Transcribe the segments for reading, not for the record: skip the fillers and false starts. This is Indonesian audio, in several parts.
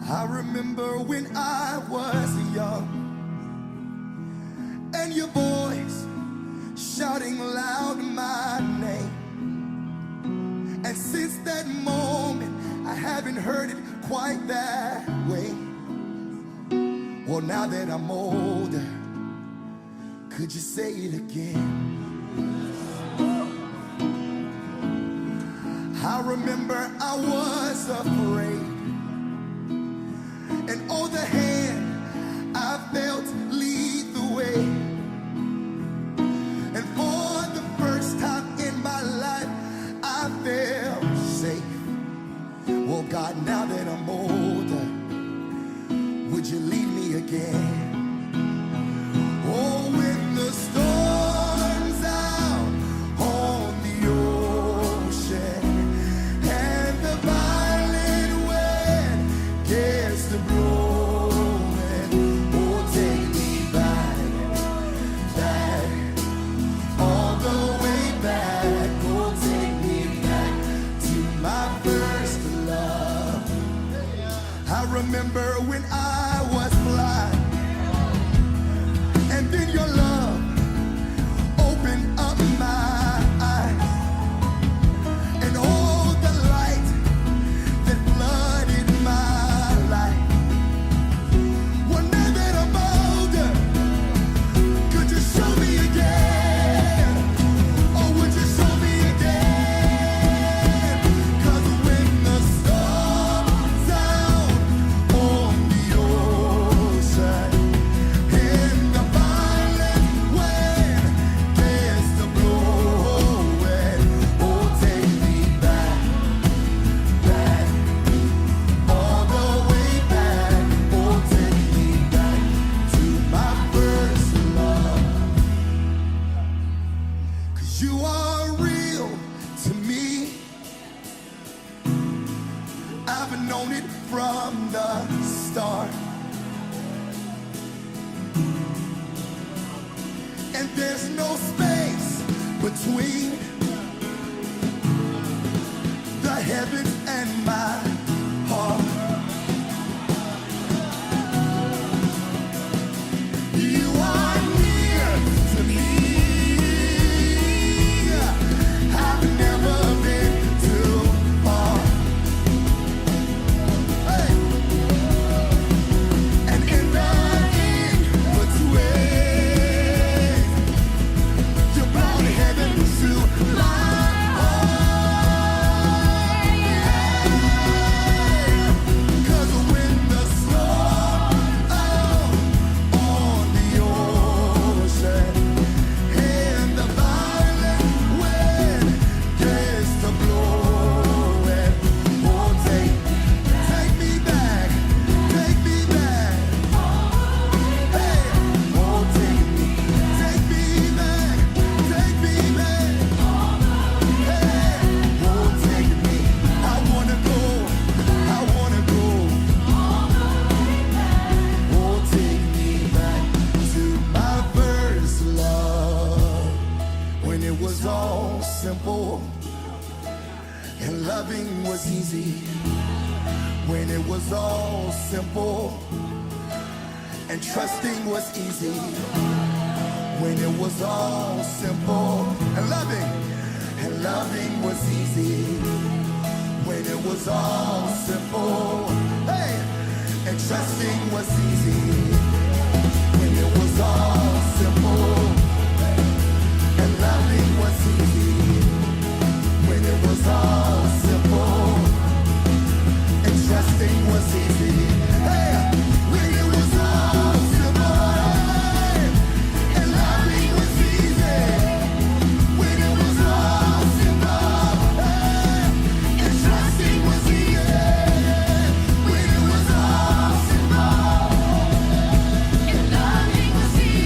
I remember when I was young and your voice shouting loud my name. And since that moment, I haven't heard it quite that way. Well, now that I'm older, could you say it again? I remember I was afraid, and oh, the hand I felt lead the way. And for the first time in my life, I felt safe. Well, God, now that I'm older, would you lead me again? Oh, when the storm's out on the ocean and the violent wind gets to blowing, oh, take me back, all the way back. Oh, take me back to my first love. I remember when I was blind, and then your love opened up my eyes, and all the light that flooded my life. Well, now that I'm older, could you show me again? Or would you show me again? 'Cause when the storm's out on the ocean and the violent wind gets to blowing, oh, take me back, all the way back. Oh, take me back to my first love. 'Cause you are real to me. I've known it from the start. And there's no space between the heavens and my heart. You are near to me. I've never been too far. Hey. And in the in-between, you brought heaven to my heart. 'Cause when the storm out on the ocean and the violent wind gets to blowing, oh, take me back, take me back. Hey, oh, take me back, take me back. Hey, oh, take me. I wanna go, I wanna go. Oh, take me back to my first love, when it was all simple and loving was easy. When it was all simple and trusting was easy. When it was all simple and loving was easy. When it was all simple, hey, and trusting was easy. When it was all simple and loving was easy. When it was all simple and trusting was easy. Hey, when it was all simple and loving was easy. When it was all simple and trusting was easy. When it was all simple and loving was easy.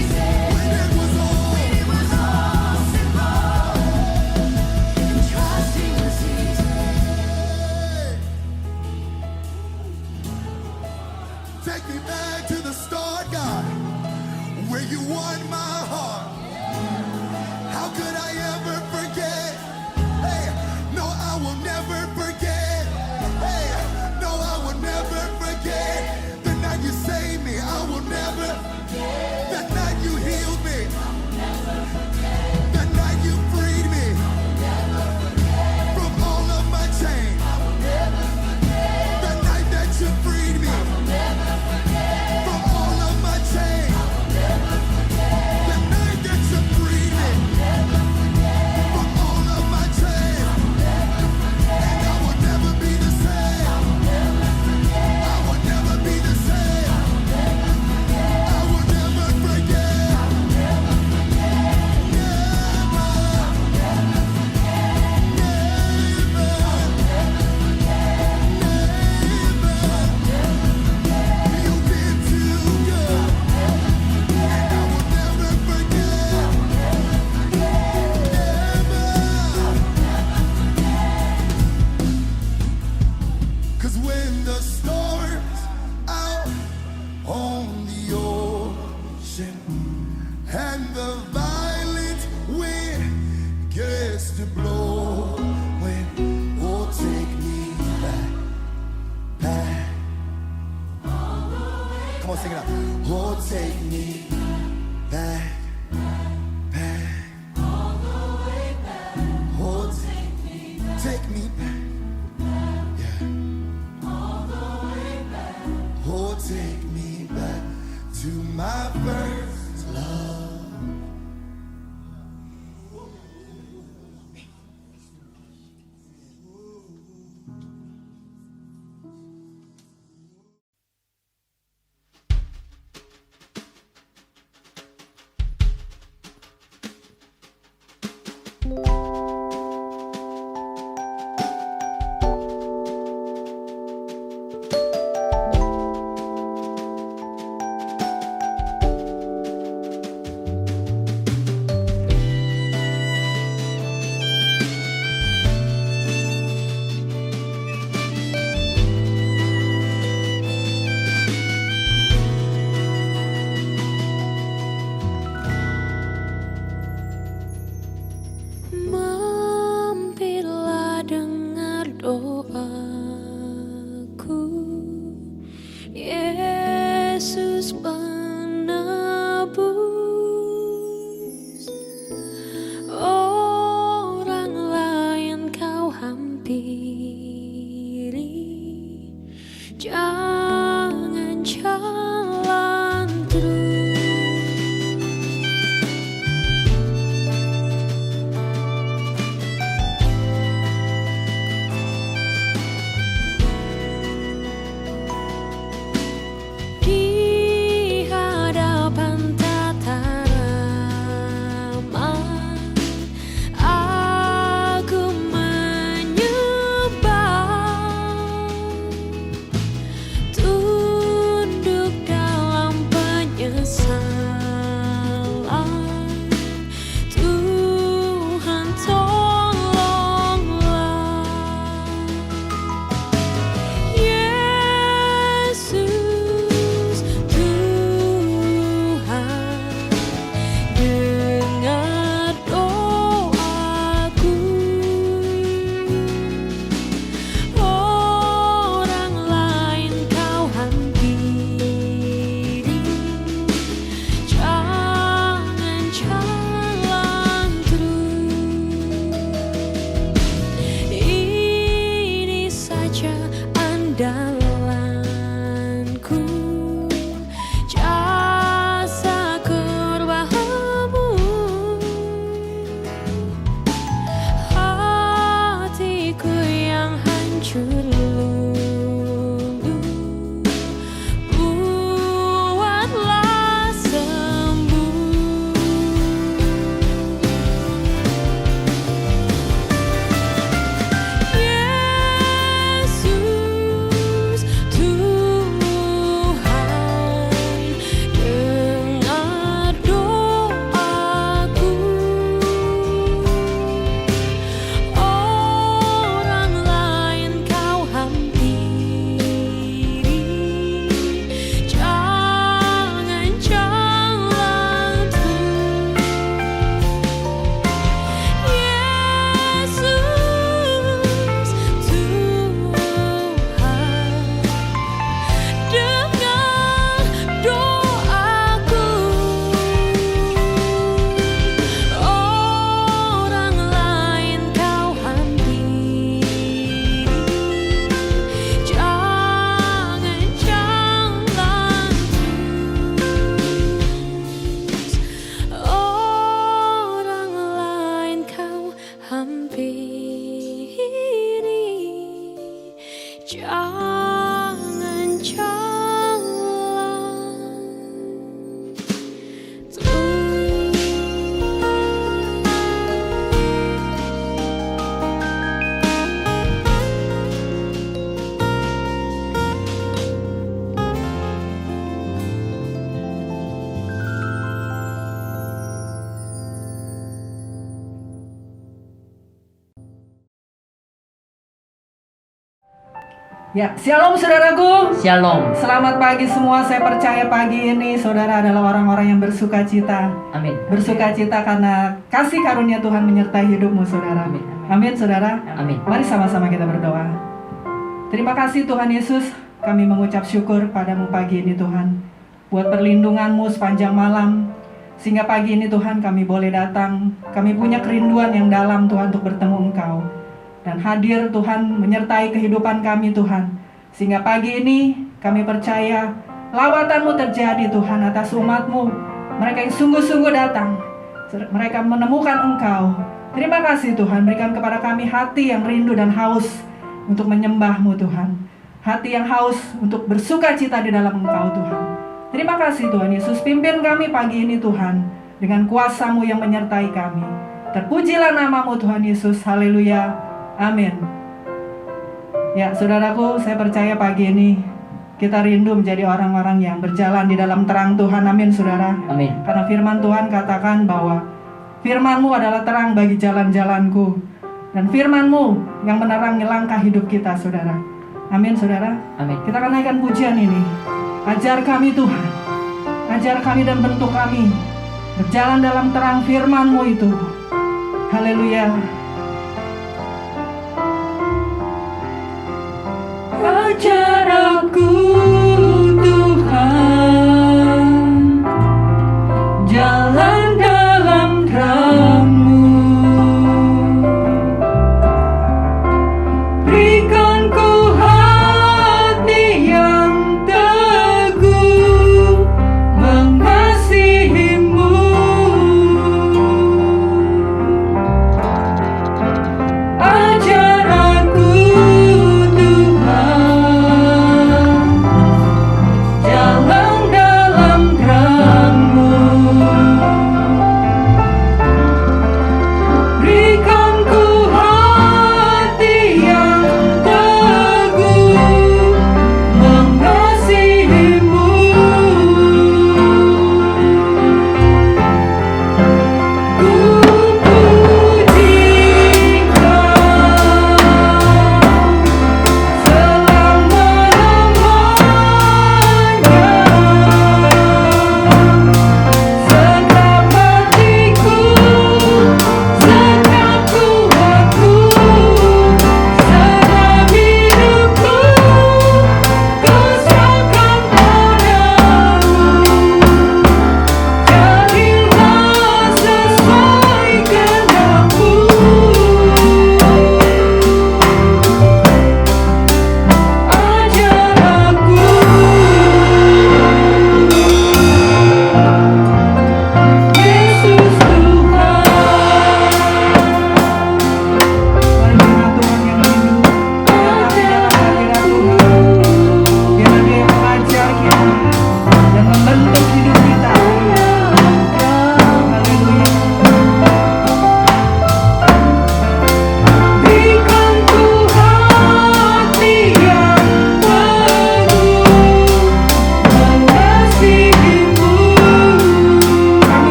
sing it out. Oh, take me back, back. All the way back. Oh, take me back. Yeah. All the way back. Oh, take me back to my first love. Ya, shalom saudaraku. Shalom. Selamat pagi semua. Saya percaya pagi ini saudara adalah orang-orang yang bersuka cita. Amin. Bersuka cita karena kasih karunia Tuhan menyertai hidupmu saudara. Amin. Amin saudara. Amin. Mari sama-sama kita berdoa. Terima kasih Tuhan Yesus. Kami mengucap syukur padamu pagi ini Tuhan. buat perlindungan-Mu sepanjang malam. Sehingga pagi ini Tuhan kami boleh datang. Kami punya kerinduan yang dalam Tuhan untuk bertemu Engkau. Dan hadir Tuhan menyertai kehidupan kami Tuhan. Sehingga pagi ini kami percaya lawatan-Mu terjadi Tuhan atas umat-Mu. Mereka yang sungguh-sungguh datang. Mereka menemukan Engkau. Terima kasih Tuhan, berikan kepada kami hati yang rindu dan haus untuk menyembah-Mu Tuhan. Hati yang haus untuk bersuka cita di dalam Engkau Tuhan. Terima kasih Tuhan Yesus, pimpin kami pagi ini Tuhan, dengan kuasa-Mu yang menyertai kami. Terpujilah nama-Mu Tuhan Yesus, haleluya, amin. Ya saudaraku, saya percaya pagi ini kita rindu menjadi orang-orang yang berjalan di dalam terang Tuhan, amin saudara. Amin. Karena firman Tuhan katakan bahwa firman-Mu adalah terang bagi jalan-jalanku, dan firman-Mu yang menerangi langkah hidup kita saudara. Amin saudara. Amin. Kita akan naikkan pujian ini. Ajar kami Tuhan, ajar kami dan bentuk kami berjalan dalam terang firman-Mu itu. Haleluya. Ajar aku Tuhan, jalan dalam terang-Mu. Berikan ku hati yang teguh mengasihi-Mu.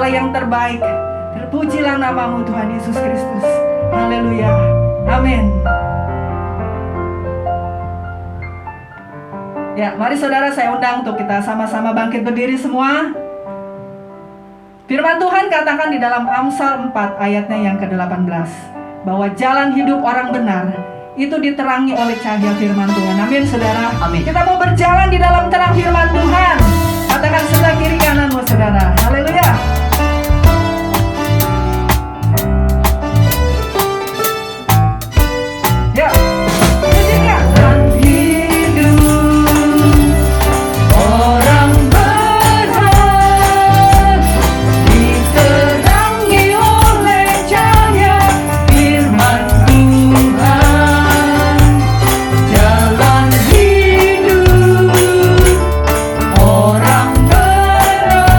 adalah yang terbaik. Terpujilah namamu Tuhan Yesus Kristus. Haleluya. Amin. Ya, mari saudara saya undang untuk kita sama-sama bangkit berdiri semua. Firman Tuhan katakan di dalam Amsal 4 ayatnya yang ke-18 bahwa jalan hidup orang benar itu diterangi oleh cahaya firman Tuhan. Amin saudara. Amin. Kita mau berjalan di dalam terang firman Tuhan. Katakan sebelah kiri kananmu saudara. Haleluya. Ya. Jalan hidup orang benar diterangi oleh cahaya firman Tuhan. Jalan hidup orang benar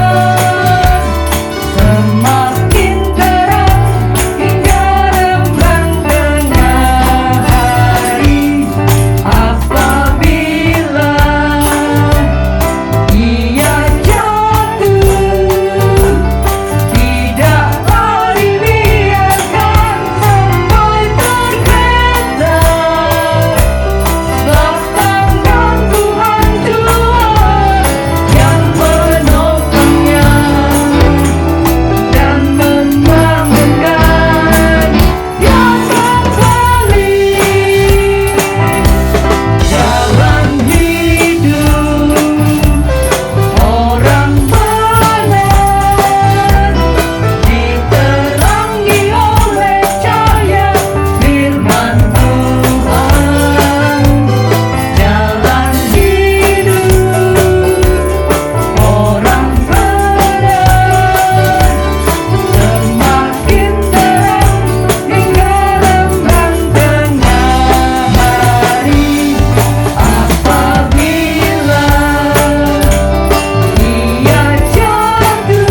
semakin terang hingga remang tengah hari. Apabila ia jatuh, tidaklah dibiarkan sampai tergeletak. Sebab tangan Tuhan Tuhan yang menopangnya dan membangunkan dia kembali. Jalan hidup orang benar diterangi oleh cahaya firman Tuhan. Jalan hidup orang benar semakin terang hingga remang tengah hari. Apabila ia jatuh,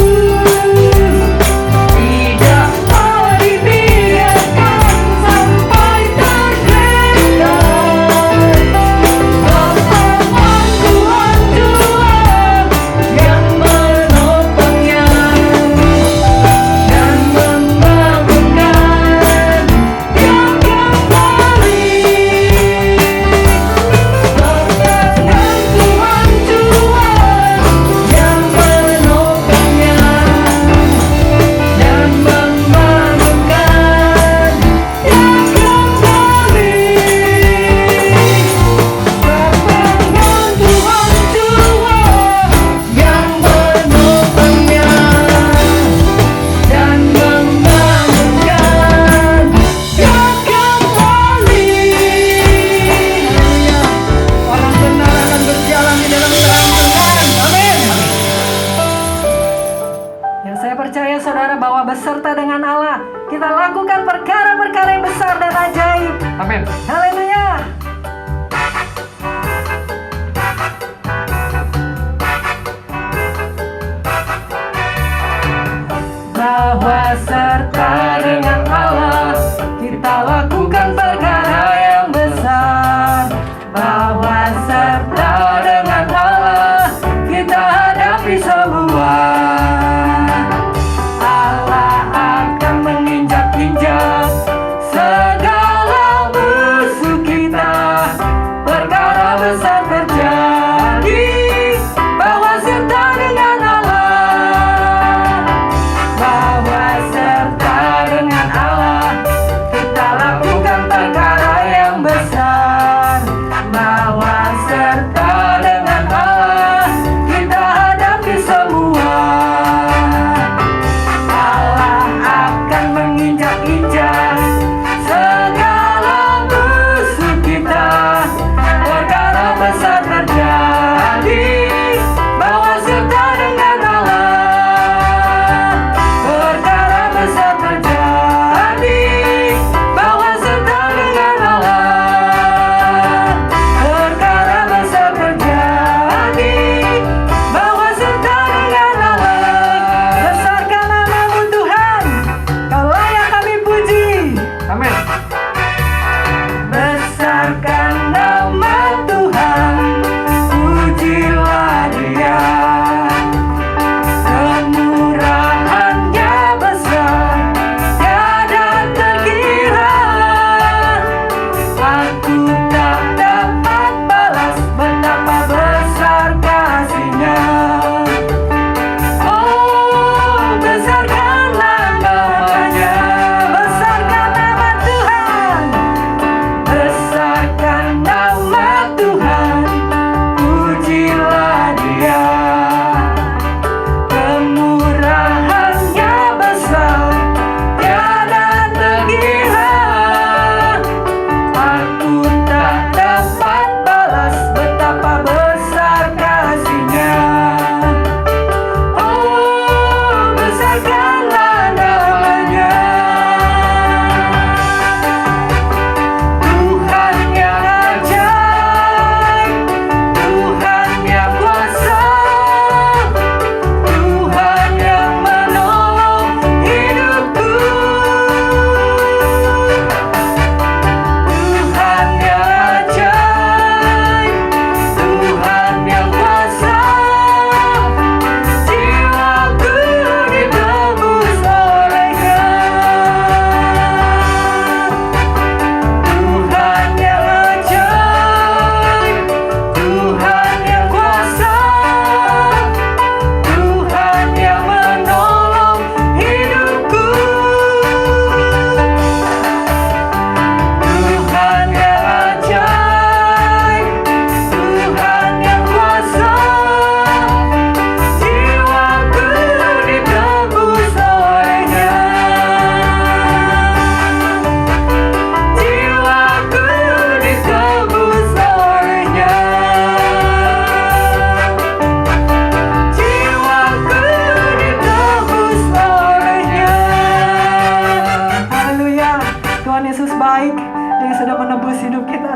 tidaklah dibiarkan sampai tergeletak. Sebab tangan Tuhan Tuhan yang menopangnya dan membangunkan dia kembali. Sebab tangan Tuhan Tuhan yang menopangnya dan membangunkan dia kembali. Sebab tangan Tuhan Tuhan yang menopangnya dan membangunkan dia kembali. Orang benar akan berjalan di dalam terang Tuhan. Amin. Ya, saya percaya saudara bahwa beserta dengan Allah kita lakukan perkara-perkara yang besar dan ajaib. Amin. Haleluya. Bahwa serta dengan Allah kita lakukan perkara yang besar. Bahwa serta dengan Allah kita hadapi semua. Allah akan menginjak-injak segala musuh kita. Perkara besar terjadi bahwa serta dengan Allah. Bahwa serta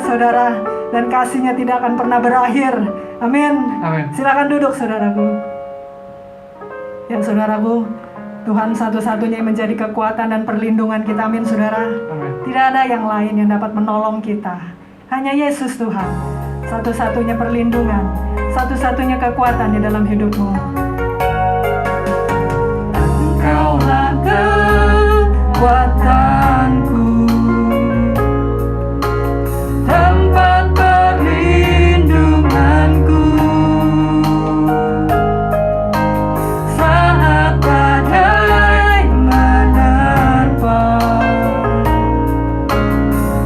saudara, dan kasih-Nya tidak akan pernah berakhir. Amin. Amin. Silakan duduk saudaraku. Ya saudaraku, Tuhan satu-satunya yang menjadi kekuatan dan perlindungan kita. Amin saudara. Amin. Tidak ada yang lain yang dapat menolong kita. Hanya Yesus Tuhan. Satu-satunya perlindungan, satu-satunya kekuatan di dalam hidupmu. Engkaulah kekuatanku, tempat perlindunganku saat badai menerpa.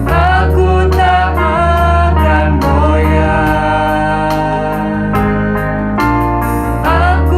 Aku tak akan goyah. Aku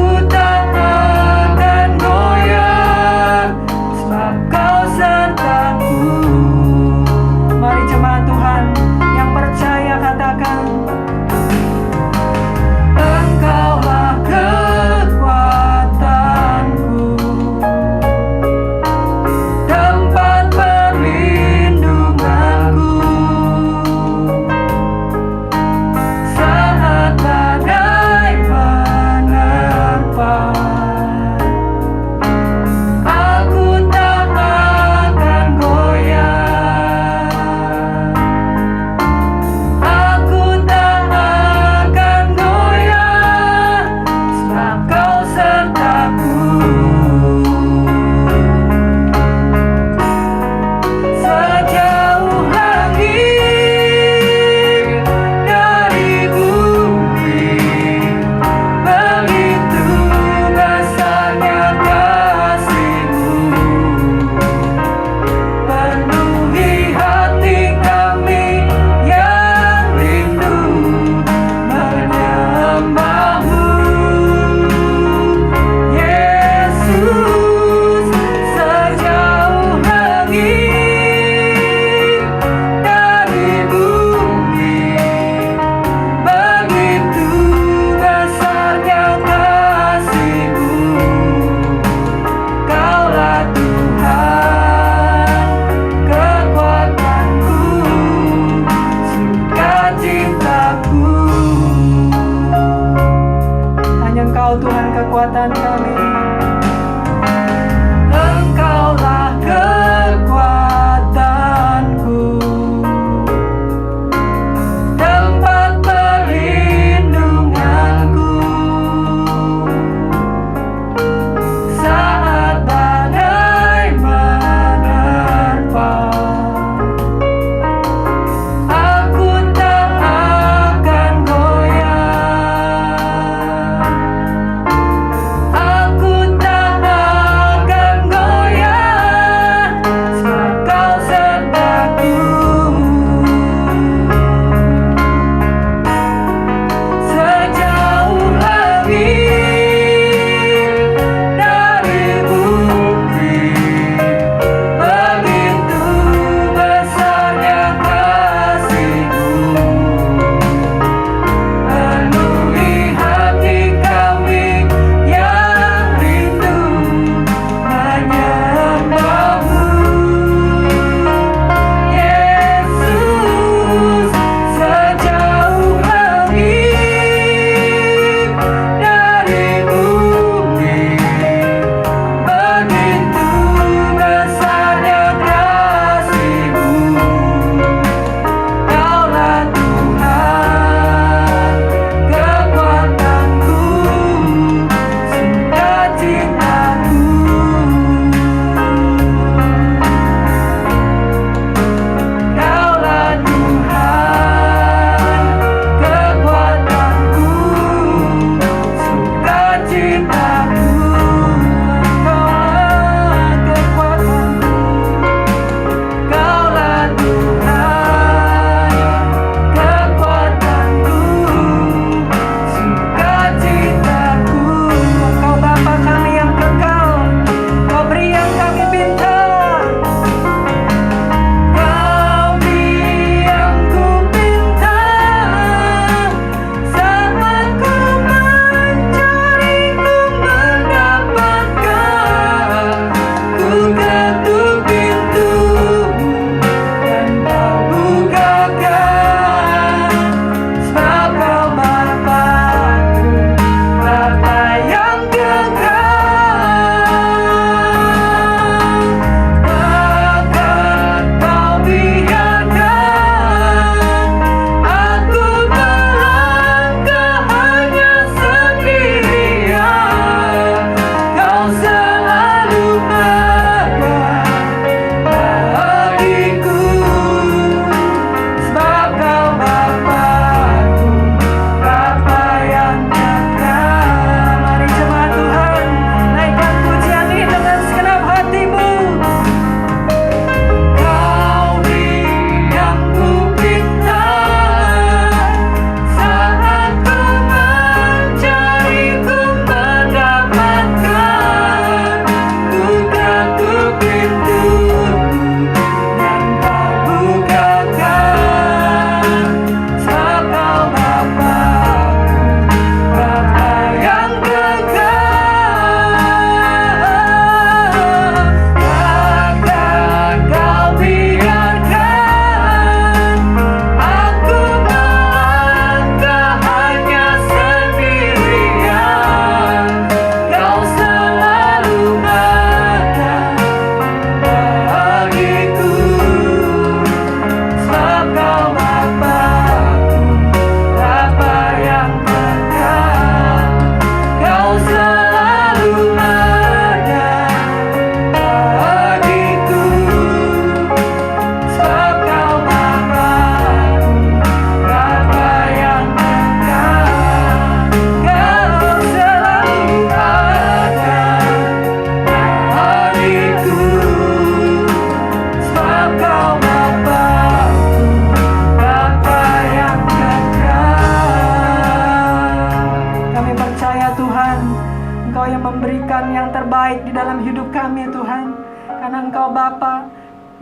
hidup kami Tuhan. Karena Engkau Bapa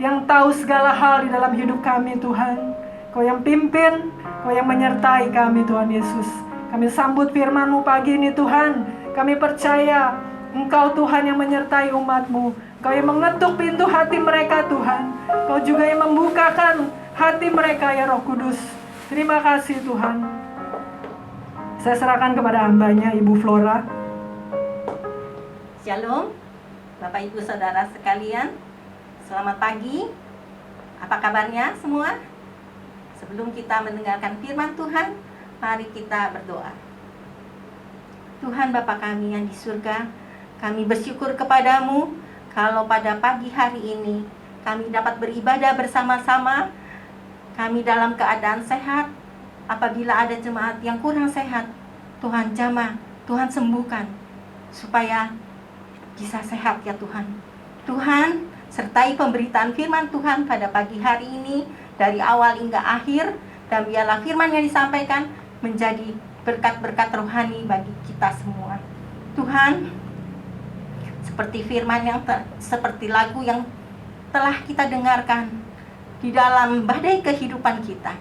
yang tahu segala hal di dalam hidup kami Tuhan. Kau yang pimpin, Kau yang menyertai kami Tuhan Yesus. Kami sambut firman-Mu pagi ini Tuhan. Kami percaya Engkau Tuhan yang menyertai umat-Mu. Kau yang mengetuk pintu hati mereka Tuhan. Kau juga yang membukakan hati mereka ya Roh Kudus. Terima kasih Tuhan. Saya serahkan kepada hambanya Ibu Flora. Shalom, Bapak Ibu Saudara sekalian. Selamat pagi. Apa kabarnya semua? Sebelum kita mendengarkan firman Tuhan, mari kita berdoa. Tuhan Bapa kami yang di surga, kami bersyukur kepadamu kalau pada pagi hari ini kami dapat beribadah bersama-sama. Kami dalam keadaan sehat. Apabila ada jemaat yang kurang sehat, Tuhan jamah, Tuhan sembuhkan, supaya bisa sehat ya Tuhan. Tuhan, sertai pemberitaan firman Tuhan pada pagi hari ini, dari awal hingga akhir, dan biarlah firman yang disampaikan menjadi berkat-berkat rohani bagi kita semua. Tuhan, seperti firman seperti lagu yang telah kita dengarkan di dalam badai kehidupan kita,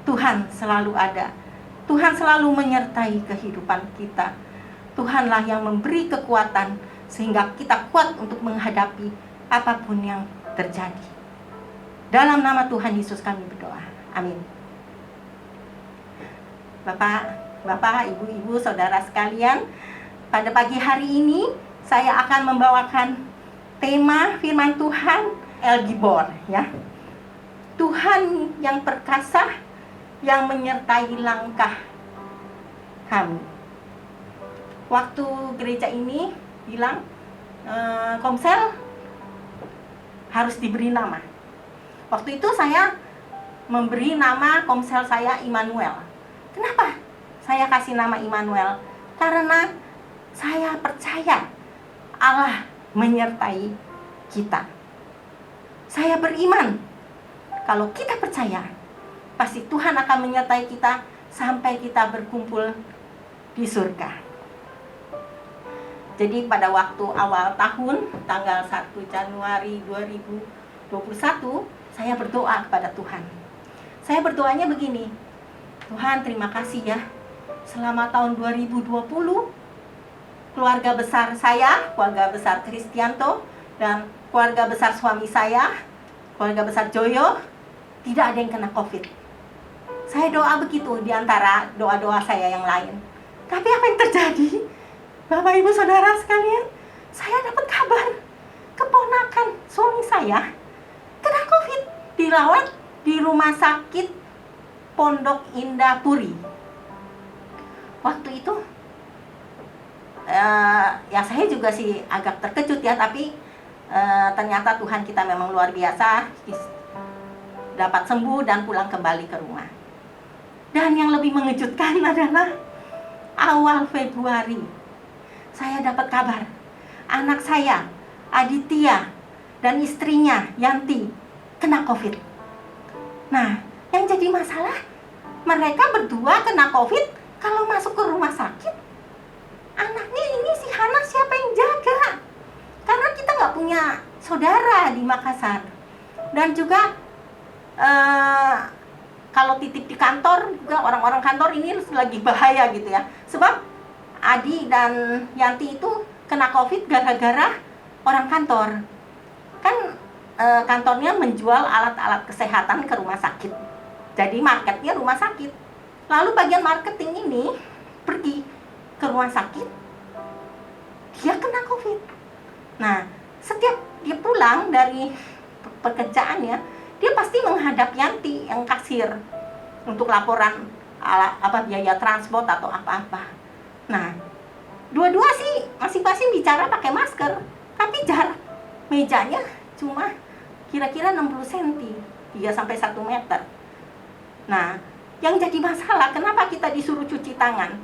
Tuhan selalu ada. Tuhan selalu menyertai kehidupan kita. Tuhanlah yang memberi kekuatan sehingga kita kuat untuk menghadapi apapun yang terjadi. Dalam nama Tuhan Yesus kami berdoa. Amin. Bapak, Ibu, Saudara sekalian, pada pagi hari ini saya akan membawakan tema firman Tuhan El Gibor ya. Tuhan yang perkasa yang menyertai langkah kami. Waktu gereja ini bilang Komsel harus diberi nama. Waktu itu saya memberi nama Komsel saya Immanuel. Kenapa saya kasih nama Immanuel? Karena saya percaya Allah menyertai kita. Saya beriman kalau kita percaya, pasti Tuhan akan menyertai kita sampai kita berkumpul di surga. Jadi pada waktu awal tahun, tanggal 1 Januari 2021, saya berdoa kepada Tuhan. Saya berdoanya begini, Tuhan terima kasih ya, selama tahun 2020, keluarga besar saya, keluarga besar Kristianto, dan keluarga besar suami saya, keluarga besar Joyo, tidak ada yang kena COVID. Saya doa begitu di antara doa-doa saya yang lain. Tapi apa yang terjadi? Bapak Ibu Saudara sekalian, saya dapat kabar keponakan suami saya kena COVID, dirawat di rumah sakit Pondok Indah Puri. Waktu itu ya saya juga sih agak terkejut ya, tapi ternyata Tuhan kita memang luar biasa, dapat sembuh dan pulang kembali ke rumah. Dan yang lebih mengejutkan adalah awal Februari saya dapat kabar anak saya Aditya dan istrinya Yanti kena COVID. Nah, yang jadi masalah, mereka berdua kena COVID. Kalau masuk ke rumah sakit, anaknya ini si Hana siapa yang jaga? Karena kita nggak punya saudara di Makassar. Dan juga kalau titip di kantor juga, orang-orang kantor ini lagi bahaya gitu ya. Sebab Adi dan Yanti itu kena COVID gara-gara orang kantor. Kan kantornya menjual alat-alat kesehatan ke rumah sakit. Jadi marketnya rumah sakit. Lalu bagian marketing ini pergi ke rumah sakit, dia kena COVID. Nah, setiap dia pulang dari pekerjaannya, dia pasti menghadap Yanti yang kasir untuk laporan biaya transport atau apa-apa. Nah, dua-dua sih masing-masing bicara pakai masker, tapi jarak mejanya cuma kira-kira 60 cm, 3-1 meter. Nah, yang jadi masalah, kenapa kita disuruh cuci tangan?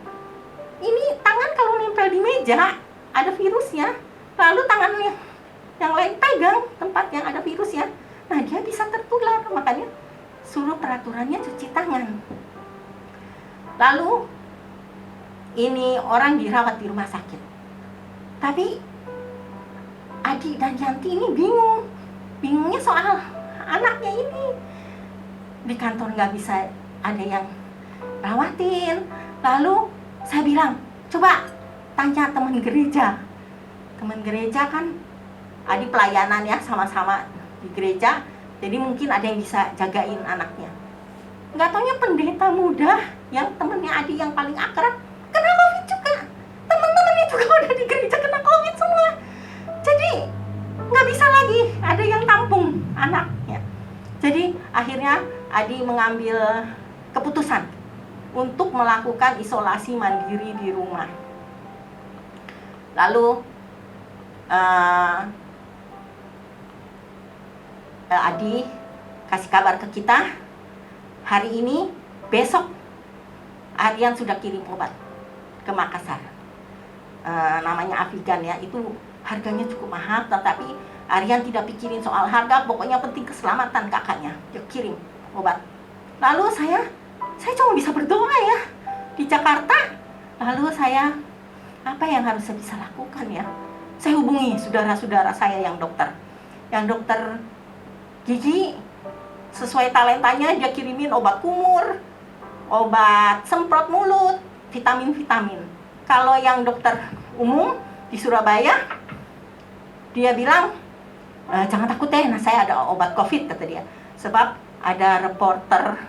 Ini tangan kalau nempel di meja, ada virusnya. Lalu tangan yang lain pegang tempat yang ada virusnya. Nah, dia bisa tertular. Makanya suruh peraturannya cuci tangan. Lalu ini orang dirawat di rumah sakit. Tapi Adi dan Yanti ini bingung. Bingungnya soal anaknya ini. Di kantor nggak bisa ada yang rawatin. Lalu saya bilang, coba tanya teman gereja. Teman gereja kan Adi pelayanan ya, sama-sama di gereja. Jadi mungkin ada yang bisa jagain anaknya. Nggak taunya pendeta muda yang temennya Adi yang paling akrab kena COVID juga. Teman-temannya juga udah di gereja kena COVID semua. Jadi nggak bisa lagi ada yang tampung anaknya. Jadi akhirnya Adi mengambil keputusan untuk melakukan isolasi mandiri di rumah. Lalu Adi kasih kabar ke kita, hari ini, besok Aryan sudah kirim obat ke Makassar. Namanya Avigan ya, itu harganya cukup mahal, tetapi Aryan tidak pikirin soal harga, pokoknya penting keselamatan kakaknya. Dia kirim obat. Lalu saya cuma bisa berdoa ya di Jakarta. Lalu saya, apa yang harus saya bisa lakukan ya? Saya hubungi saudara-saudara saya yang dokter gigi. Sesuai talentanya dia kirimin obat kumur, obat semprot mulut, vitamin-vitamin. Kalau yang dokter umum di Surabaya, dia bilang, jangan takut deh, nah saya ada obat COVID kata dia. Sebab ada reporter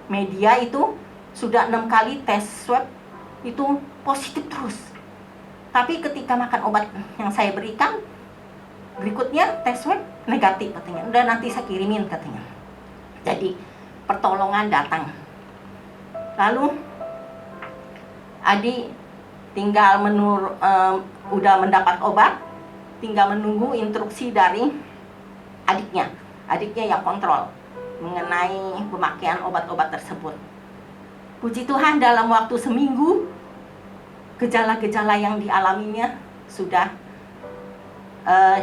media itu sudah 6 kali tes swab itu positif terus. Tapi ketika makan obat yang saya berikan, berikutnya tes swab negatif katanya. Udah nanti saya kirimin katanya. Jadi pertolongan datang. Lalu Adi tinggal udah mendapat obat, tinggal menunggu instruksi dari adiknya yang kontrol mengenai pemakaian obat-obat tersebut. Puji Tuhan, dalam waktu seminggu gejala-gejala yang dialaminya sudah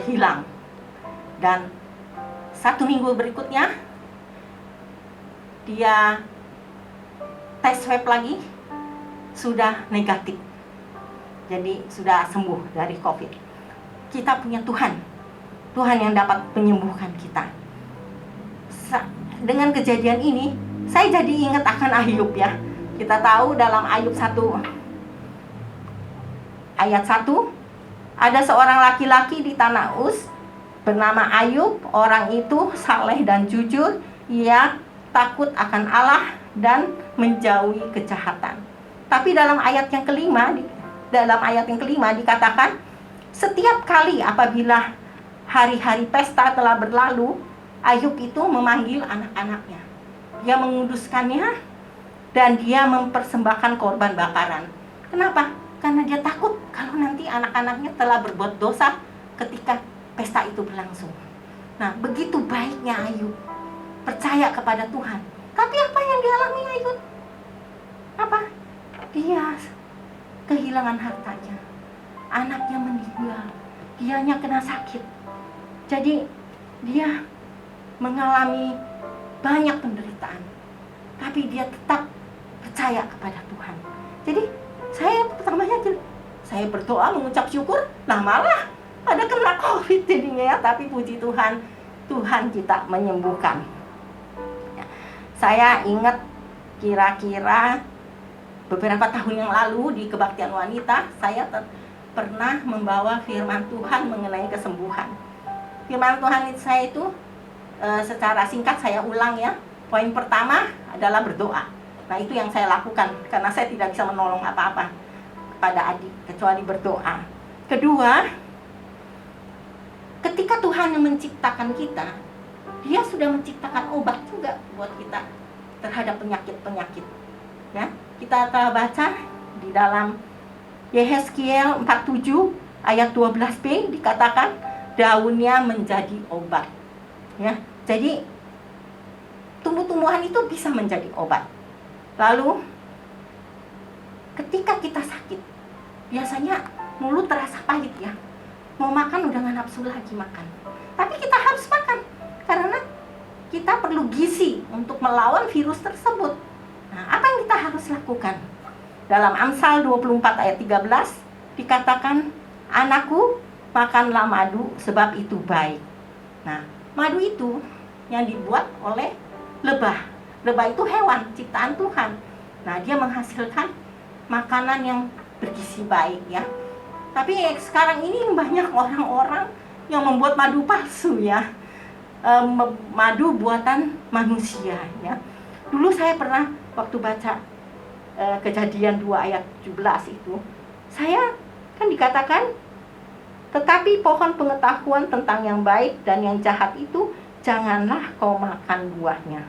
hilang. Dan 1 minggu berikutnya dia tes swab lagi, sudah negatif. Jadi sudah sembuh dari COVID. Kita punya Tuhan yang dapat menyembuhkan kita. Dengan kejadian ini, saya jadi ingat akan Ayub ya. Kita tahu dalam Ayub 1 ayat 1, ada seorang laki-laki di tanah Uz bernama Ayub. Orang itu saleh dan jujur. Ia takut akan Allah dan menjauhi kejahatan. Tapi dalam ayat yang kelima dikatakan, setiap kali apabila hari-hari pesta telah berlalu, Ayub itu memanggil anak-anaknya. Dia menguduskannya dan dia mempersembahkan korban bakaran. Kenapa? Karena dia takut kalau nanti anak-anaknya telah berbuat dosa ketika pesta itu berlangsung. Nah, begitu baiknya Ayub, percaya kepada Tuhan. Tapi apa yang dialami Ayub? Apa? Dia kehilangan hartanya. Anaknya meninggal. Dianya kena sakit. Jadi dia mengalami banyak penderitaan. Tapi dia tetap percaya kepada Tuhan. Jadi saya pertamanya saya berdoa mengucap syukur, nah malah ada kena COVID jadinya ya. Tapi puji Tuhan, Tuhan kita menyembuhkan. Saya ingat kira-kira beberapa tahun yang lalu di Kebaktian Wanita, saya pernah membawa firman Tuhan mengenai kesembuhan. Firman Tuhan saya itu secara singkat saya ulang ya. Poin pertama adalah berdoa. Nah, itu yang saya lakukan karena saya tidak bisa menolong apa-apa kepada adik kecuali berdoa. Kedua, ketika Tuhan yang menciptakan kita, Dia sudah menciptakan obat juga buat kita terhadap penyakit-penyakit. Ya, kita telah baca di dalam Yehezkiel 47 ayat 12b dikatakan daunnya menjadi obat. Ya, jadi tumbuh-tumbuhan itu bisa menjadi obat. Lalu ketika kita sakit, biasanya mulut terasa pahit ya. Mau makan udah gak nafsu lagi makan. Tapi kita harus makan karena kita perlu gizi untuk melawan virus tersebut. Nah, apa yang kita harus lakukan? Dalam Amsal 24 ayat 13 dikatakan, anakku, makanlah madu sebab itu baik. Nah, madu itu yang dibuat oleh lebah. Lebah itu hewan ciptaan Tuhan. Nah, dia menghasilkan makanan yang bergizi baik ya. Tapi sekarang ini banyak orang-orang yang membuat madu palsu ya. Madu buatan manusia ya. Dulu saya pernah waktu baca Kejadian 2 ayat 17 itu, saya kan dikatakan, tetapi pohon pengetahuan tentang yang baik dan yang jahat itu janganlah kau makan buahnya.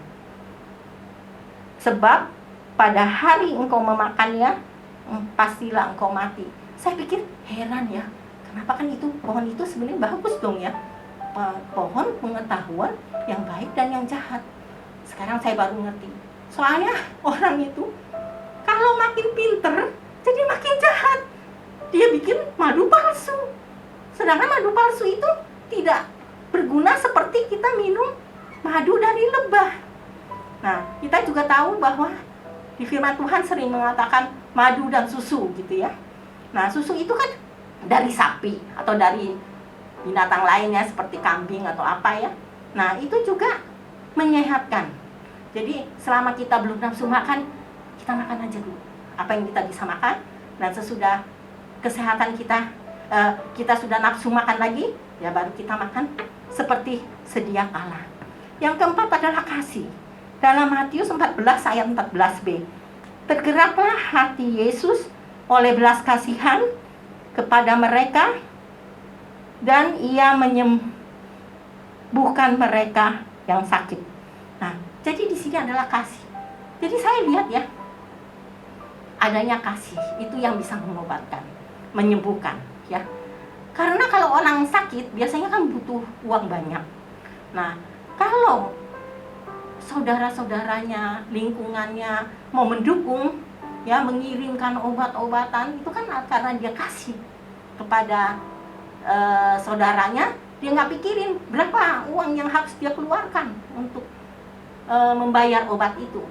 Sebab pada hari engkau memakannya, pastilah engkau mati. Saya pikir heran ya, kenapa kan itu pohon itu sebenarnya bagus dong ya, pohon pengetahuan yang baik dan yang jahat. Sekarang saya baru ngerti, soalnya orang itu kalau makin pinter jadi makin jahat. Dia bikin madu palsu, sedangkan madu palsu itu tidak berguna seperti kita minum madu dari lebah. Nah, kita juga tahu bahwa di firman Tuhan sering mengatakan madu dan susu gitu ya. Nah, susu itu kan dari sapi atau dari binatang lainnya seperti kambing atau apa ya. Nah, itu juga menyehatkan. Jadi selama kita belum nafsu makan, kita makan aja dulu apa yang kita bisa makan. Dan sesudah kesehatan kita sudah nafsu makan lagi, ya baru kita makan seperti sedia kala. Yang keempat adalah kasih. Dalam Matius 14 ayat 14b, tergeraklah hati Yesus oleh belas kasihan kepada mereka, dan ia menyembuhkan mereka yang sakit. Nah, jadi di sini adalah kasih. Jadi saya lihat ya, adanya kasih itu yang bisa mengobatkan, menyembuhkan ya. Karena kalau orang sakit biasanya kan butuh uang banyak. Nah, kalau saudara-saudaranya, lingkungannya mau mendukung ya, mengirimkan obat-obatan, itu kan karena dia kasih kepada saudaranya. Dia nggak pikirin berapa uang yang harus dia keluarkan untuk membayar obat itu.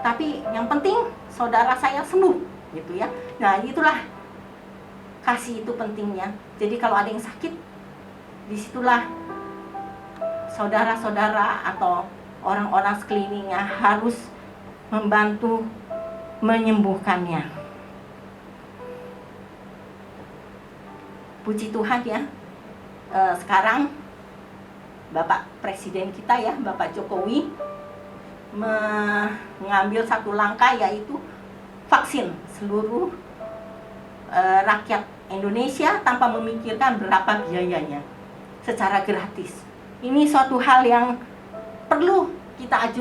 Tapi yang penting saudara saya sembuh gitu ya. Nah, itulah kasih itu pentingnya. Jadi kalau ada yang sakit, disitulah saudara-saudara atau orang-orang sekelilingnya harus membantu menyembuhkannya. Puji Tuhan ya, sekarang Bapak Presiden kita ya, Bapak Jokowi mengambil satu langkah, yaitu vaksin seluruh rakyat Indonesia tanpa memikirkan berapa biayanya, secara gratis. Ini suatu hal yang perlu kita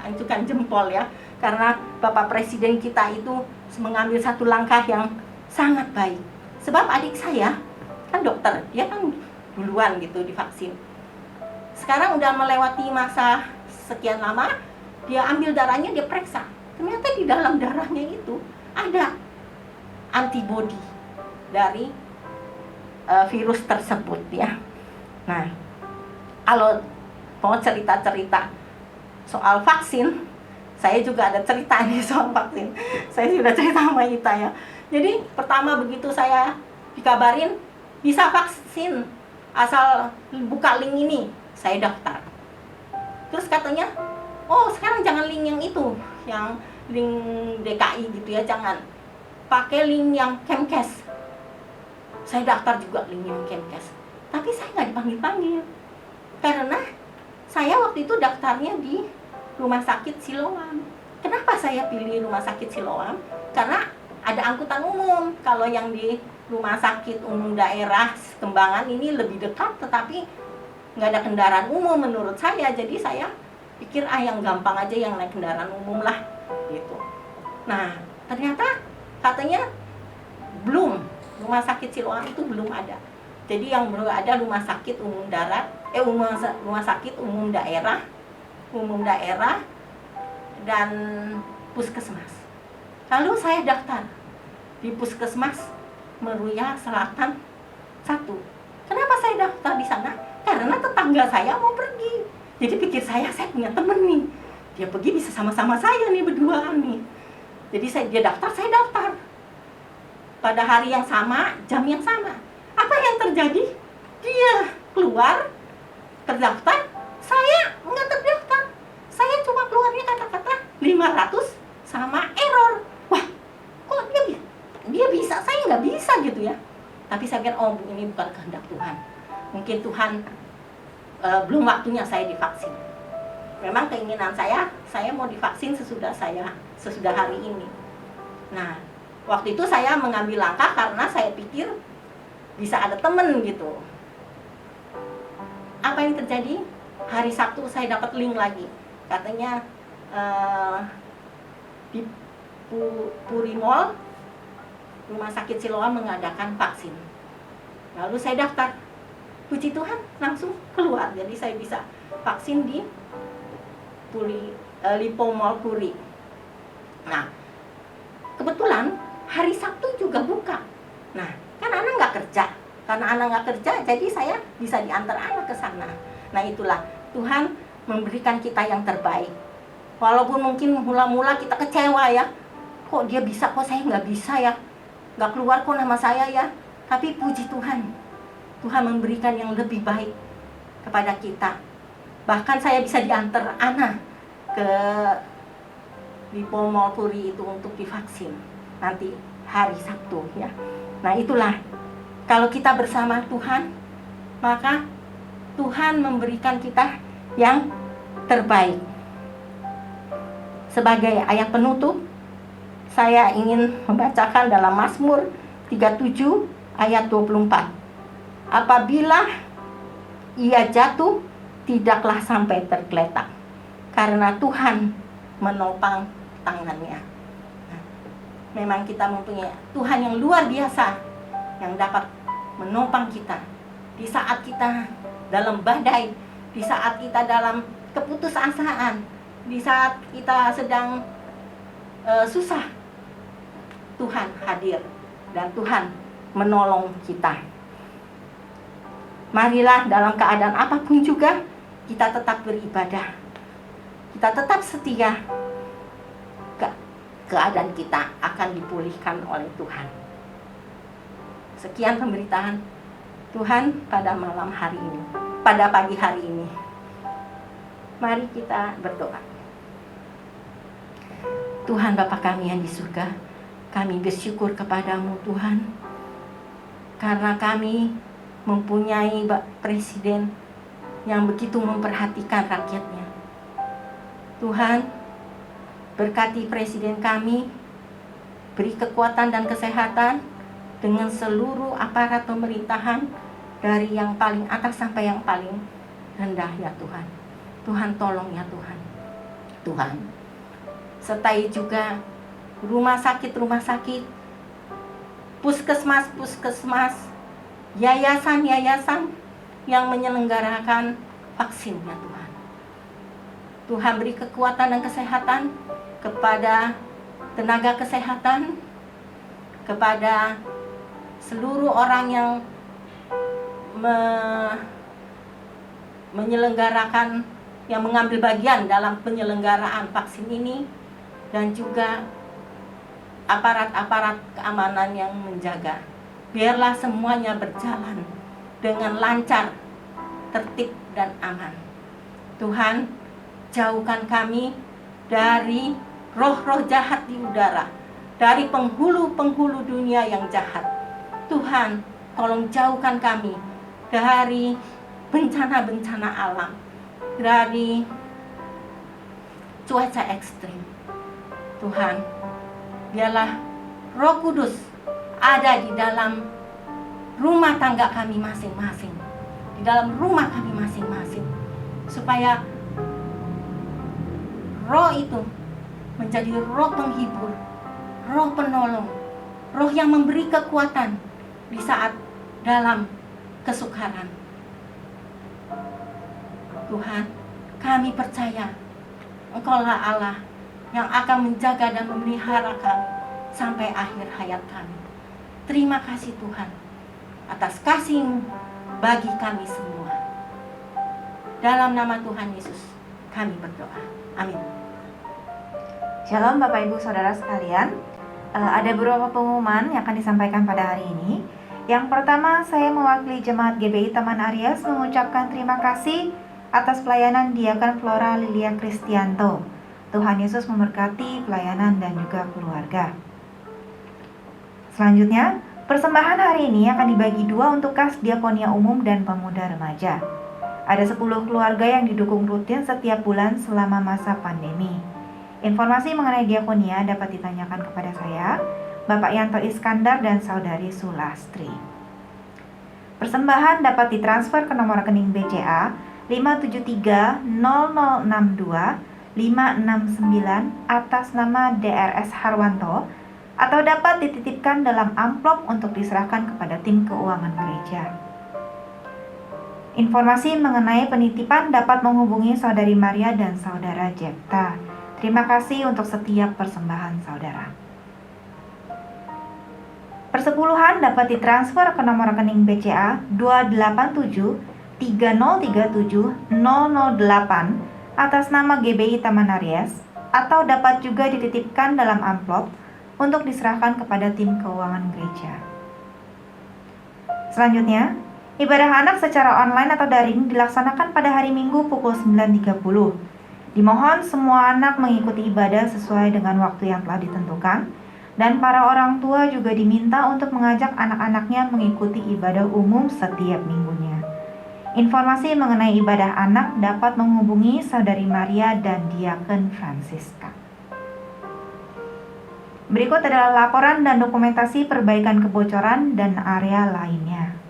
ajukan jempol ya, karena Bapak Presiden kita itu mengambil satu langkah yang sangat baik. Sebab adik saya kan dokter, dia kan duluan gitu divaksin. Sekarang udah melewati masa sekian lama, dia ambil darahnya, dia periksa. Ternyata di dalam darahnya itu ada antibodi dari virus tersebut ya. Nah, kalau mau cerita-cerita soal vaksin, saya juga ada cerita nih soal vaksin. Saya sudah cerita sama Ita ya. Jadi pertama begitu saya dikabarin bisa vaksin, asal buka link ini, saya daftar. Terus katanya, oh sekarang jangan link yang itu, yang link DKI gitu ya, jangan. Pakai link yang Kemkes. Saya daftar juga link yang Kemkes. Tapi saya nggak dipanggil-panggil. Karena saya waktu itu daftarnya di Rumah Sakit Siloam. Kenapa saya pilih Rumah Sakit Siloam? Karena ada angkutan umum. Kalau yang di Rumah Sakit Umum Daerah Kembangan ini lebih dekat, tetapi nggak ada kendaraan umum menurut saya. Jadi saya pikir yang gampang aja yang naik kendaraan umum lah gitu. Nah, ternyata katanya belum, Rumah Sakit Siloam itu belum ada. Jadi yang baru ada Rumah Sakit Umum Darat, Rumah Sakit Umum Daerah dan Puskesmas. Lalu saya daftar di Puskesmas Meruya Selatan 1. Kenapa saya daftar di sana? Karena tetangga saya mau pergi. Jadi pikir saya punya temen nih, dia pergi bisa sama-sama saya nih berduaan nih. Jadi dia daftar, saya daftar pada hari yang sama, jam yang sama. Apa yang terjadi? Dia keluar, terdaftar, saya nggak terdaftar. Saya cuma keluarnya kata-kata 500 sama error. Wah, kok dia bisa, saya nggak bisa gitu ya. Tapi saya pikir, oh ini bukan kehendak Tuhan. Mungkin Tuhan belum waktunya saya divaksin. Memang keinginan saya mau divaksin sesudah hari ini. Nah, waktu itu saya mengambil langkah karena saya pikir bisa ada temen gitu. Apa yang terjadi? Hari Sabtu saya dapat link lagi. Katanya di Puri Mall, Rumah Sakit Siloam mengadakan vaksin. Lalu saya daftar. Puji Tuhan, langsung keluar. Jadi saya bisa vaksin di Lipo Mall Puri. Nah, kebetulan hari Sabtu juga buka. Nah, kan anak nggak kerja. Karena anak nggak kerja, jadi saya bisa diantar anak ke sana. Nah, itulah Tuhan memberikan kita yang terbaik. Walaupun mungkin mula-mula kita kecewa ya. Kok dia bisa, kok saya nggak bisa ya. Nggak keluar kok nama saya ya. Tapi puji Tuhan, Tuhan memberikan yang lebih baik kepada kita. Bahkan saya bisa diantar anak ke Lipo Mall Puri itu untuk divaksin nanti hari Sabtu ya. Nah, itulah kalau kita bersama Tuhan, maka Tuhan memberikan kita yang terbaik. Sebagai ayat penutup, saya ingin membacakan dalam Mazmur 37 ayat 24. Apabila ia jatuh, tidaklah sampai tergeletak, karena Tuhan menopang tangannya. Nah, memang kita mempunyai Tuhan yang luar biasa, yang dapat menopang kita di saat kita dalam badai, di saat kita dalam keputusasaan, di saat kita sedang susah. Tuhan hadir dan Tuhan menolong kita. Marilah dalam keadaan apapun juga kita tetap beribadah. Kita tetap setia. Keadaan kita akan dipulihkan oleh Tuhan. Sekian pemberitaan Tuhan pada malam hari ini, pada pagi hari ini. Mari kita berdoa. Tuhan Bapa kami yang di surga, kami bersyukur kepadamu Tuhan, karena kami mempunyai presiden yang begitu memperhatikan rakyatnya. Tuhan, berkati presiden kami, beri kekuatan dan kesehatan dengan seluruh aparat pemerintahan, dari yang paling atas sampai yang paling rendah ya Tuhan. Tuhan tolong ya Tuhan. Tuhan, sertai juga rumah sakit, puskesmas, yayasan yang menyelenggarakan vaksin ya Tuhan. Tuhan beri kekuatan dan kesehatan kepada tenaga kesehatan, kepada seluruh orang yang menyelenggarakan, yang mengambil bagian dalam penyelenggaraan vaksin ini, dan juga aparat-aparat keamanan yang menjaga. Biarlah semuanya berjalan dengan lancar, tertib dan aman. Tuhan, jauhkan kami dari roh-roh jahat di udara, dari penghulu-penghulu dunia yang jahat. Tuhan, tolong jauhkan kami dari bencana-bencana alam, dari cuaca ekstrim. Tuhan, biarlah Roh Kudus ada di dalam rumah tangga kami masing-masing, di dalam rumah kami masing-masing, supaya roh itu menjadi roh penghibur, roh penolong, roh yang memberi kekuatan di saat dalam kesukaran. Tuhan, kami percaya Engkaulah Allah yang akan menjaga dan memelihara kami sampai akhir hayat kami. Terima kasih Tuhan atas kasih-Mu bagi kami semua. Dalam nama Tuhan Yesus kami berdoa. Amin. Shalom Bapak Ibu Saudara sekalian. Ada beberapa pengumuman yang akan disampaikan pada hari ini. Yang pertama, saya mewakili Jemaat GBI Taman Aries mengucapkan terima kasih atas pelayanan Diaken Flora Lilia Kristianto. Tuhan Yesus memberkati pelayanan dan juga keluarga. Selanjutnya, persembahan hari ini akan dibagi dua untuk kas diakonia umum dan pemuda remaja. Ada 10 keluarga yang didukung rutin setiap bulan selama masa pandemi. Informasi mengenai diakonia dapat ditanyakan kepada saya, Bapak Yanto Iskandar dan Saudari Sulastri. Persembahan dapat ditransfer ke nomor rekening BCA 5730062 atas nama DRS Harwanto atau dapat dititipkan dalam amplop untuk diserahkan kepada tim keuangan gereja. Informasi mengenai penitipan dapat menghubungi Saudari Maria dan Saudara Jepta. Terima kasih untuk setiap persembahan saudara. Persepuluhan dapat ditransfer ke nomor rekening BCA 28730370008 atas nama GBI Taman Aries atau dapat juga dititipkan dalam amplop untuk diserahkan kepada tim keuangan gereja. Selanjutnya, ibadah anak secara online atau daring dilaksanakan pada hari Minggu pukul 9.30. Dimohon semua anak mengikuti ibadah sesuai dengan waktu yang telah ditentukan. Dan para orang tua juga diminta untuk mengajak anak-anaknya mengikuti ibadah umum setiap minggunya. Informasi mengenai ibadah anak dapat menghubungi Saudari Maria dan Diaken Francisca. Berikut adalah laporan dan dokumentasi perbaikan kebocoran dan area lainnya.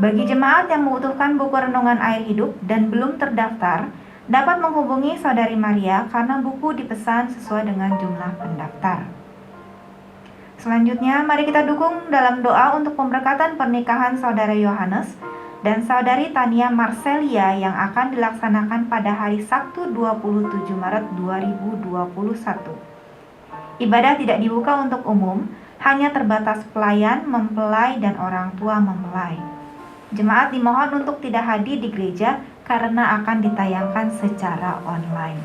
Bagi jemaat yang membutuhkan buku renungan air hidup dan belum terdaftar, dapat menghubungi Saudari Maria karena buku dipesan sesuai dengan jumlah pendaftar. Selanjutnya, mari kita dukung dalam doa untuk pemberkatan pernikahan Saudara Yohanes dan Saudari Tania Marcelia yang akan dilaksanakan pada hari Sabtu 27 Maret 2021. Ibadah tidak dibuka untuk umum, hanya terbatas pelayan, mempelai, dan orang tua mempelai. Jemaat dimohon untuk tidak hadir di gereja karena akan ditayangkan secara online.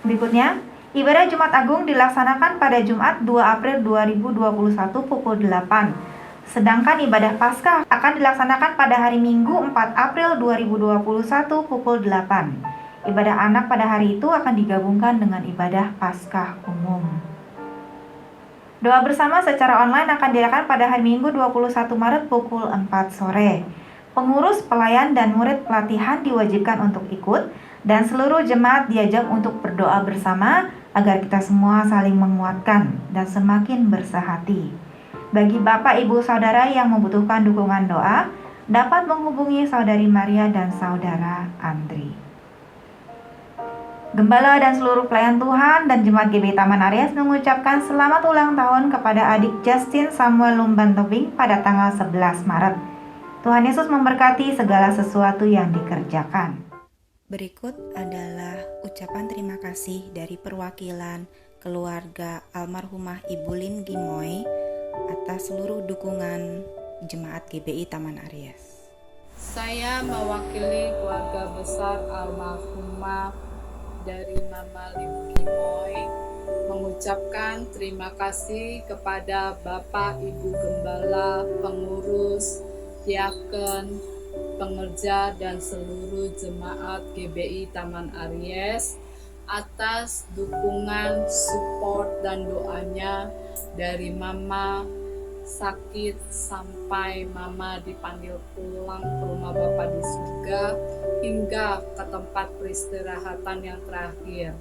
Berikutnya, ibadah Jumat Agung dilaksanakan pada Jumat 2 April 2021 pukul 8. Sedangkan ibadah Paskah akan dilaksanakan pada hari Minggu 4 April 2021 pukul 8. Ibadah anak pada hari itu akan digabungkan dengan ibadah Paskah umum. Doa bersama secara online akan diadakan pada hari Minggu 21 Maret pukul 4 sore. Pengurus, pelayan, dan murid pelatihan diwajibkan untuk ikut dan seluruh jemaat diajak untuk berdoa bersama agar kita semua saling menguatkan dan semakin bersahati. Bagi Bapak, Ibu, Saudara yang membutuhkan dukungan doa, dapat menghubungi Saudari Maria dan Saudara Andri. Gembala dan seluruh pelayan Tuhan dan Jemaat GBI Taman Aries mengucapkan selamat ulang tahun kepada adik Justin Samuel Lumban Tobing pada tanggal 11 Maret. Tuhan Yesus memberkati segala sesuatu yang dikerjakan. Berikut adalah ucapan terima kasih dari perwakilan keluarga almarhumah Ibu Lin Gimoy atas seluruh dukungan Jemaat GBI Taman Aries. Saya mewakili keluarga besar almarhumah dari Mama Lim Gimoy mengucapkan terima kasih kepada Bapak, Ibu Gembala, pengurus, diaken, pengerja, dan seluruh jemaat GBI Taman Aries atas dukungan, support, dan doanya dari Mama sakit sampai Mama dipanggil pulang ke rumah Bapa di surga hingga ke tempat peristirahatan yang terakhir.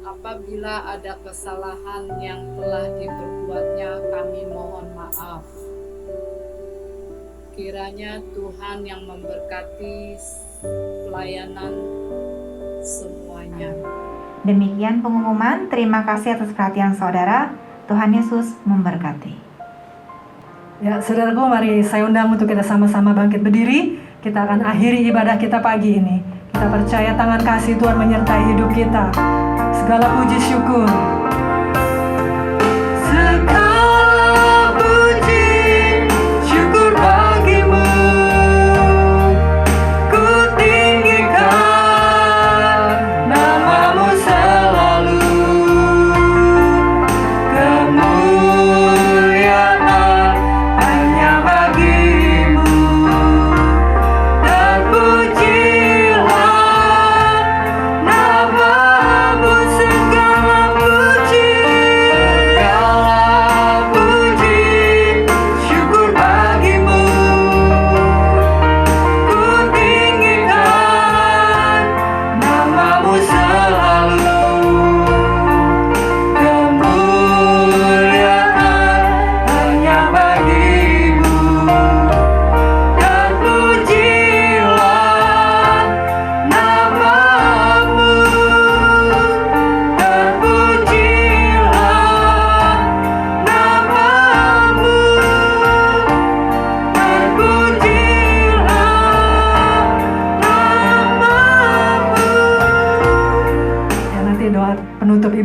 Apabila ada kesalahan yang telah diperbuatnya, kami mohon maaf. Kiranya Tuhan yang memberkati pelayanan semuanya. Demikian pengumuman. Terima kasih atas perhatian saudara. Tuhan Yesus memberkati. Ya, saudaraku, mari saya undang untuk kita sama-sama bangkit berdiri. Kita akan akhiri ibadah kita pagi ini. Kita percaya tangan kasih Tuhan menyertai hidup kita. Segala puji syukur. Sekali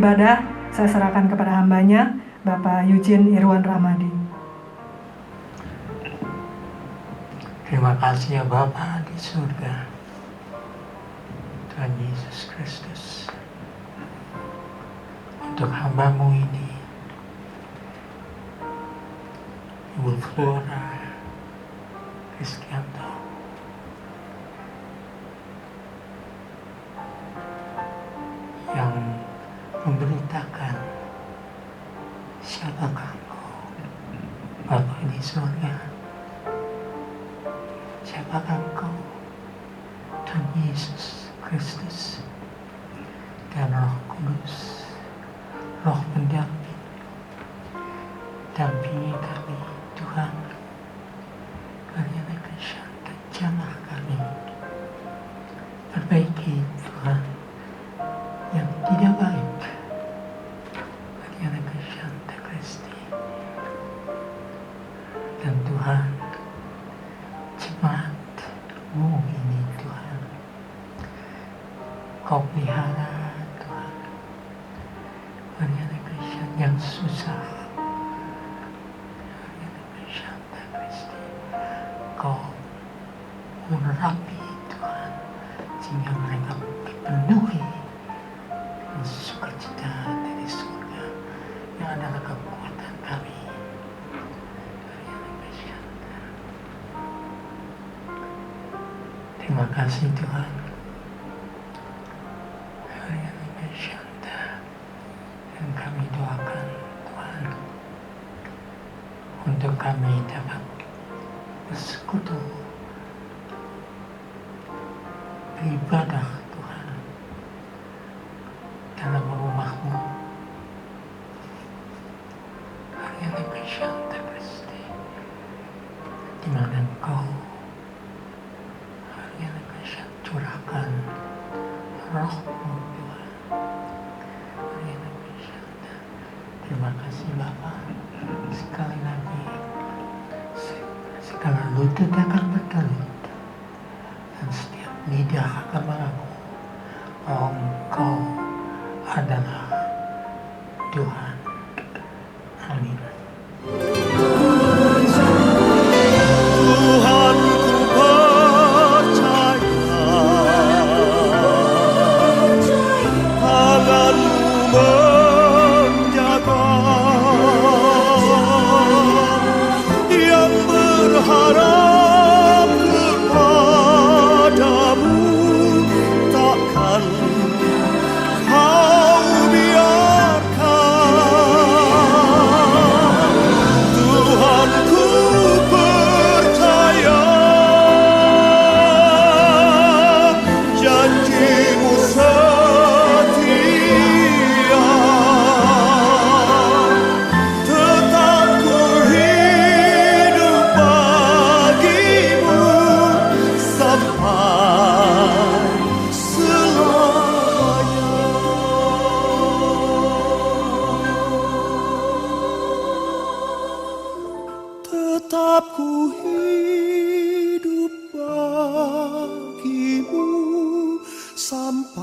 ibadah saya serahkan kepada hambanya, Bapak Eugene Irwan Ramadi. Terima kasih ya Bapa di surga, Tuhan Yesus Kristus, untuk hamba-Mu ini, Ibu Flora Rizkianto, yang memberitakan siapakah Engkau, Bapa di surga, siapakah Engkau, Tuhan Yesus Kristus, dan Roh Kudus, Roh pendamping, dampingi kami Tuhan, kalian akan syarikat jamah kami, perbaiki Tuhan yang tidak baik, kalian akan syarikat Kristi, dan Tuhan jemaat-Mu ini Tuhan, Kau pelihara Tuhan, kalian akan yang susah, Kau merapi Tuhan, sehingga mereka dipenuhi dengan sukacita dari surga yang adalah kekuatan kami. Terima kasih Tuhan. Dan kami doakan Tuhan untuk kami dapat bersekutu, beribadah Tuhan dalam rumah-Mu. Harian Bishanta Kristi, di mana Engkau harian Bishanta curahkan Roh-Mu Tuhan. Harian Bishanta, terima kasih Bapa. Sekali lagi segala lutut akan bertelut dan setiap lidah akan mengaku bahwa Engkau adalah Tuhan. Amin. Tuhan ku percaya, tangan-Mu menjaga, yang berharap kepada-Mu takkan Kau biarkan. Tuhan ku percaya, janji-Mu setia, tetap ku hidup bagi-Mu sampai selamanya. Tetap ku hidup bagi-Mu sampai